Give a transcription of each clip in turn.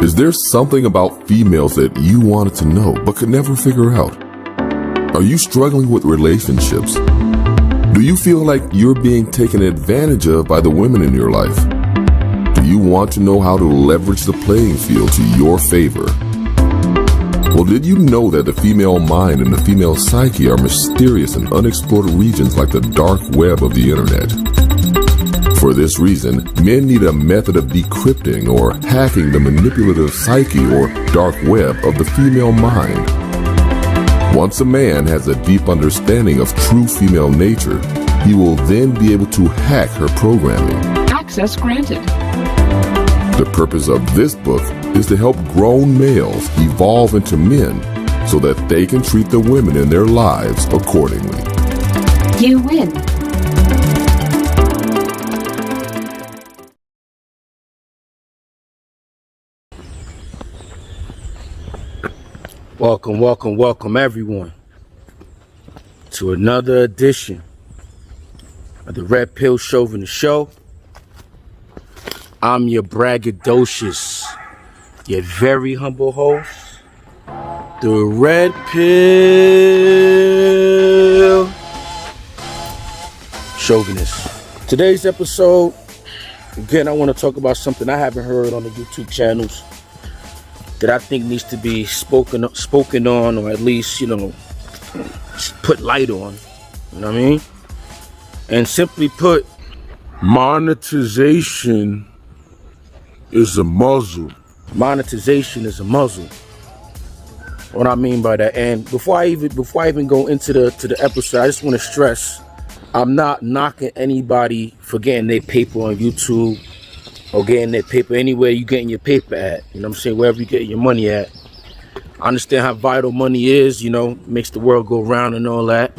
Is there something about females that you wanted to know but could never figure out? Are you struggling with relationships? Do you feel like you're being taken advantage of by the women in your life? Do you want to know how to leverage the playing field to your favor? Well, did you know that the female mind and the female psyche are mysterious and unexplored regions like the dark web of the internet? For this reason, men need a method of decrypting or hacking the manipulative psyche or dark web of the female mind. Once a man has a deep understanding of true female nature, he will then be able to hack her programming. Access granted. The purpose of this book is to help grown males evolve into men so that they can treat the women in their lives accordingly. You win. Welcome everyone to another edition of the Red Pill Chauvinist Show. I'm your braggadocious, yet very humble host, the Red Pill Chauvinist. Today's episode, again, I want to talk about something I haven't heard on the YouTube channels that I think needs to be spoken on, or at least, put light on. You know what I mean? And simply put, monetization is a muzzle. Monetization is a muzzle. What I mean by that, and before I even go into the episode, I just want to stress, I'm not knocking anybody for getting their paper on YouTube or getting their paper anywhere you getting your paper at. You know what I'm saying? Wherever you get your money at. I understand how vital money is, makes the world go round and all that.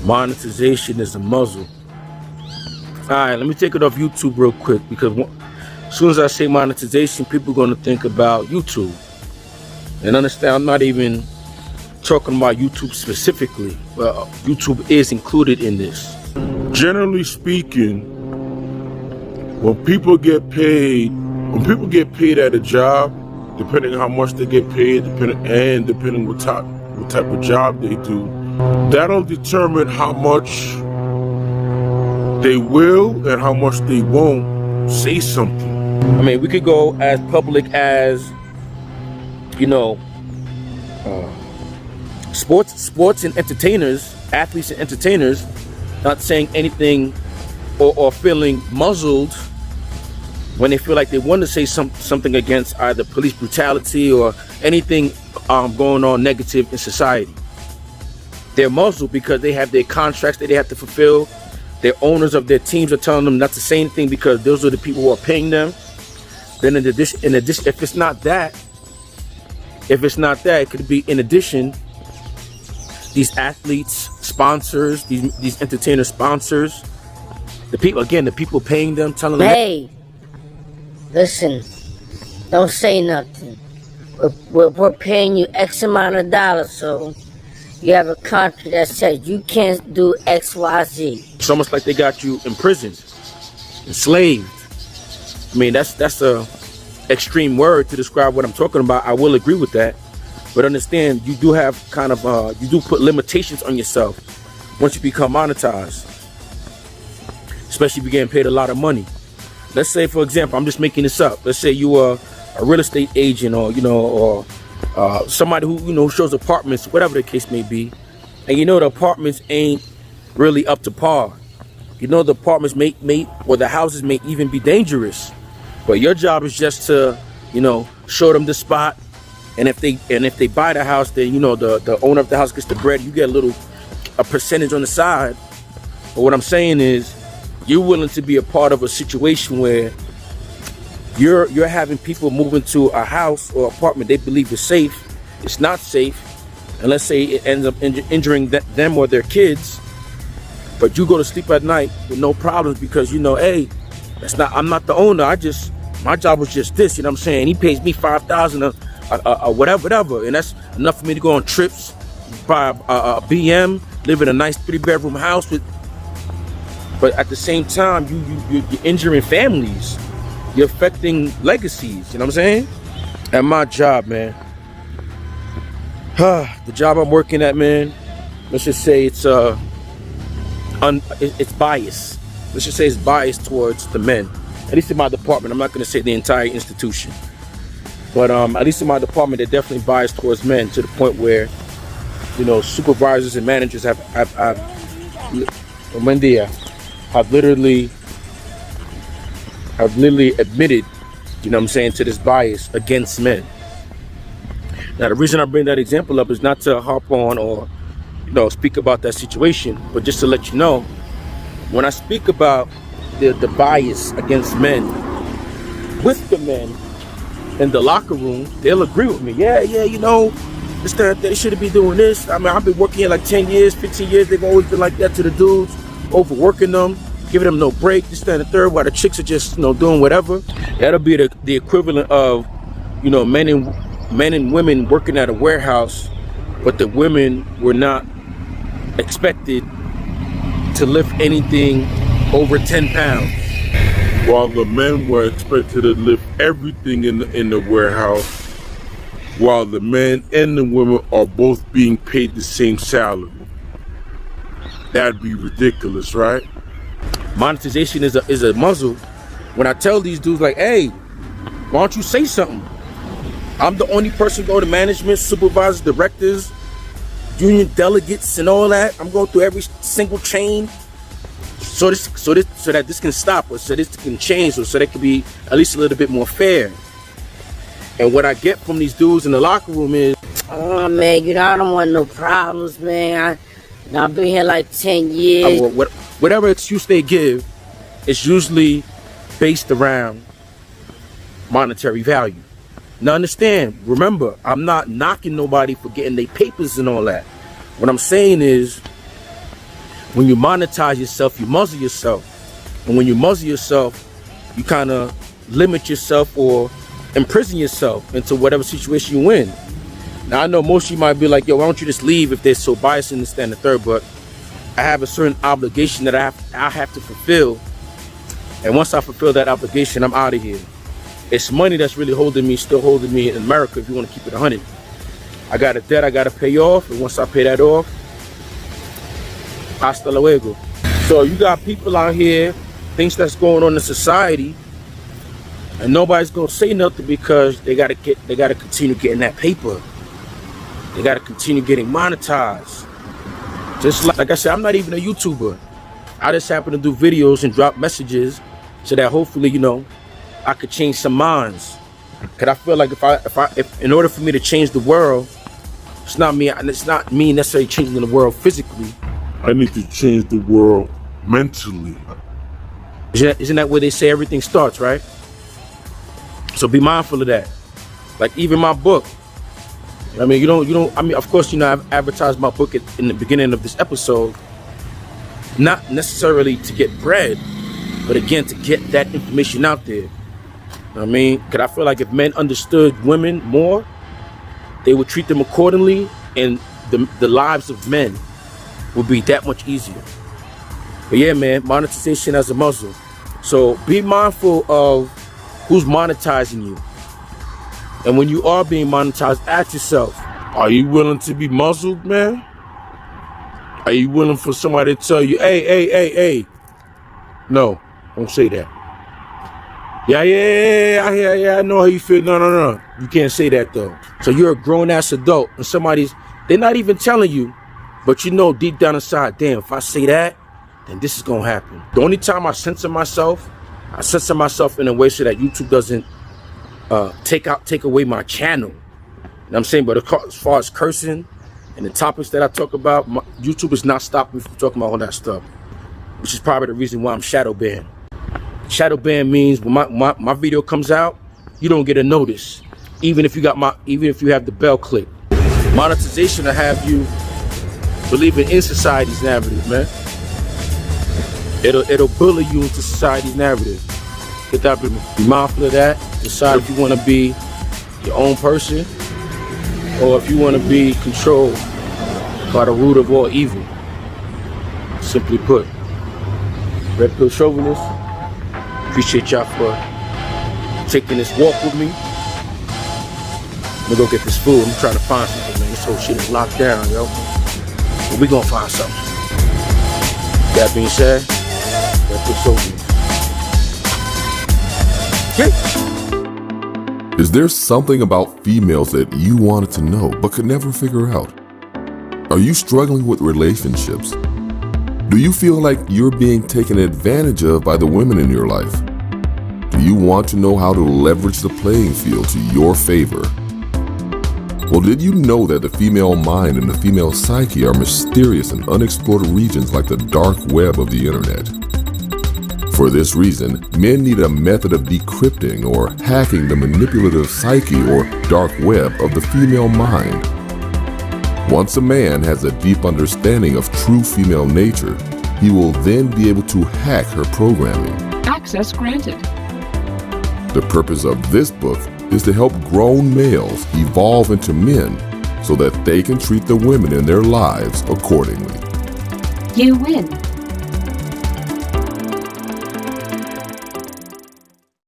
Monetization is a muzzle. Alright, let me take it off YouTube real quick, because as soon as I say monetization, people are going to think about YouTube. And understand, I'm not even talking about YouTube specifically. Well, YouTube is included in this. Generally speaking, when people get paid at a job, depending on how much they get paid, depending what type of job they do, that'll determine how much they will and how much they won't say something. I mean, we could go as public as, sports and entertainers, athletes and entertainers, not saying anything or feeling muzzled when they feel like they want to say something against either police brutality or anything going on negative in society. They're muzzled because they have their contracts that they have to fulfill. Their owners of their teams are telling them not to say anything because those are the people who are paying them. Then in addition, if it's not that, it could be in addition, these athletes, sponsors, these entertainer sponsors, the people paying them, telling them, hey, listen, don't say nothing. We're paying you X amount of dollars, so you have a contract that says you can't do X, Y, Z. It's almost like they got you imprisoned, enslaved. I mean, that's a extreme word to describe what I'm talking about. I will agree with that, but understand, you do have you do put limitations on yourself once you become monetized, especially if you're getting paid a lot of money. Let's say, for example, I'm just making this up. Let's say you are a real estate agent, or somebody who shows apartments, whatever the case may be, and the apartments ain't really up to par. The apartments or the houses may even be dangerous, but your job is just to show them the spot, and if they buy the house, then the owner of the house gets the bread. You get a percentage on the side. But what I'm saying is, you're willing to be a part of a situation where you're having people move into a house or apartment they believe is safe. It's not safe, and let's say it ends up injuring them or their kids, but you go to sleep at night with no problems because hey, I'm not the owner. My job was just this. You know what I'm saying? He pays me $5,000 whatever, and that's enough for me to go on trips, buy a BM, live in a nice 3-bedroom house with. But at the same time, you're injuring families. You're affecting legacies. You know what I'm saying? At my job, man. The job I'm working at, man. Let's just say it's it's biased. Let's just say it's biased towards the men. At least in my department. I'm not going to say the entire institution, but at least in my department, they're definitely biased towards men to the point where, you know, supervisors and managers have literally admitted, you know what I'm saying, to this bias against men. Now, the reason I bring that example up is not to harp on or, you know, speak about that situation, but just to let you know, when I speak about the bias against men, with the men in the locker room, they'll agree with me. Yeah, you know, it's that they shouldn't be doing this. I mean, I've been working here like 10 years, 15 years. They've always been like that to the dudes, overworking them, giving them no break, this, that, and the third, while the chicks are just, you know, doing whatever. That'll be the equivalent of, you know, men and women working at a warehouse, but the women were not expected to lift anything over 10 pounds. While the men were expected to lift everything in the warehouse, while the men and the women are both being paid the same salary. That'd be ridiculous, right? Monetization is a muzzle. When I tell these dudes, like, hey, why don't you say something? I'm the only person going to management, supervisors, directors, union delegates, and all that. I'm going through every single chain, so that this can stop, or so this can change, or so that can be at least a little bit more fair. And what I get from these dudes in the locker room is, oh man, you know, I don't want no problems, man. I've been here like 10 years. Whatever excuse they give, it's usually based around monetary value. Now understand, remember, I'm not knocking nobody for getting their papers and all that. What I'm saying is, when you monetize yourself, you muzzle yourself. And when you muzzle yourself, you kind of limit yourself or imprison yourself into whatever situation you in. Now I know most of you might be like, yo, why don't you just leave if they're so biased in this, that, and the third, but I have a certain obligation that I have to fulfill. And once I fulfill that obligation, I'm out of here. It's money that's really still holding me in America, if you want to keep it 100. I got a debt I got to pay off, and once I pay that off, hasta luego. So you got people out here, things that's going on in society, and nobody's gonna say nothing because they gotta continue getting that paper. They gotta continue getting monetized. Just like I said, I'm not even a YouTuber. I just happen to do videos and drop messages so that hopefully, you know, I could change some minds. Cause I feel like if in order for me to change the world, it's not me necessarily changing the world physically. I need to change the world mentally. Isn't that where they say everything starts, right? So be mindful of that. Like even my book. I mean, I mean, of course, you know, I've advertised my book in the beginning of this episode, not necessarily to get bread, but again, to get that information out there. You know what I mean? Because I feel like if men understood women more, they would treat them accordingly, and the lives of men would be that much easier. But yeah, man, monetization as a muzzle. So be mindful of who's monetizing you. And when you are being monetized, ask yourself, are you willing to be muzzled, man? Are you willing for somebody to tell you, hey, no, don't say that. Yeah, I know how you feel. No. You can't say that though. So you're a grown ass adult and they're not even telling you, but you know deep down inside, damn, if I say that, then this is gonna happen. The only time I censor myself in a way so that YouTube doesn't take away my channel. You know what I'm saying? But as far as cursing and the topics that I talk about, YouTube is not stopping me from talking about all that stuff, which is probably the reason why I'm shadow banned. Shadow ban means when my video comes out, you don't get a notice, even if you have the bell clicked. Monetization will have you believing in society's narrative, man. It'll bully you into society's narrative. Get that, be mindful of that. Decide if you want to be your own person or if you want to be controlled by the root of all evil. Simply put, Red Pill Chauvinist, appreciate y'all for taking this walk with me. I'm gonna go get this food. I'm trying to find something, man. This whole shit is locked down, yo. But we gonna find something. That being said, let's put soldiers. Okay. Is there something about females that you wanted to know but could never figure out? Are you struggling with relationships? Do you feel like you're being taken advantage of by the women in your life? Do you want to know how to leverage the playing field to your favor? Well, did you know that the female mind and the female psyche are mysterious and unexplored regions like the dark web of the internet? For this reason, men need a method of decrypting or hacking the manipulative psyche or dark web of the female mind. Once a man has a deep understanding of true female nature, he will then be able to hack her programming. Access granted. The purpose of this book is to help grown males evolve into men so that they can treat the women in their lives accordingly. You win.